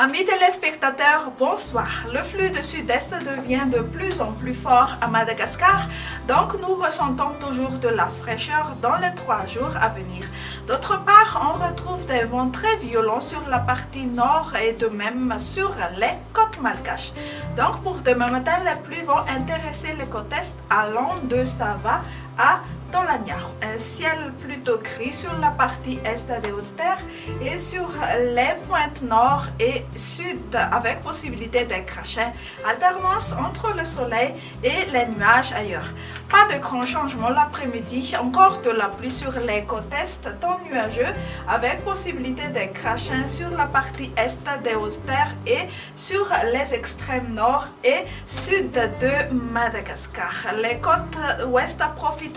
Amis téléspectateurs, bonsoir. Le flux de sud-est devient de plus en plus fort à Madagascar, donc nous ressentons toujours de la fraîcheur dans les 3 jours à venir. D'autre part, on retrouve des vents très violents sur la partie nord et de même sur les côtes malgaches. Donc pour demain matin, les pluies vont intéresser les côtes est allant de Sava à Tolagnac. Un ciel plutôt gris sur la partie est des Hautes-Terres et sur les pointes nord et sud avec possibilité de crachats, alternance entre le soleil et les nuages ailleurs. Pas de grands changements l'après-midi, encore de la pluie sur les côtes est, temps nuageux avec possibilité de crachats sur la partie est des Hautes-Terres et sur les extrêmes nord et sud de Madagascar. Les côtes ouest profiteront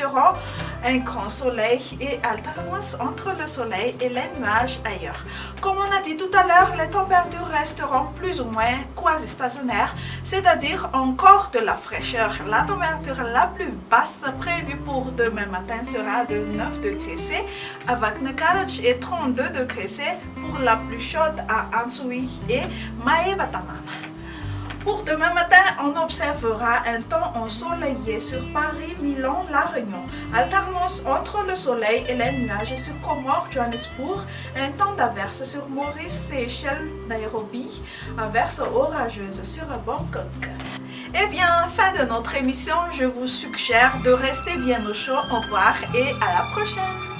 un grand soleil et alternance entre le soleil et les nuages ailleurs. Comme on a dit tout à l'heure, les températures resteront plus ou moins quasi-stationnaires, c'est-à-dire encore de la fraîcheur. La température la plus basse prévue pour demain matin sera de 9 degrés C à Vaknakarach et 32 degrés C pour la plus chaude à Ansoui et Maevatamana. Pour demain matin, on observera un temps ensoleillé sur Paris, Milan, La Réunion. Alternance entre le soleil et les nuages sur Comores, Johannesburg. Un temps d'averse sur Maurice, Seychelles, Nairobi. Averse orageuse sur Bangkok. Eh bien, fin de notre émission. Je vous suggère de rester bien au chaud. Au revoir et à la prochaine.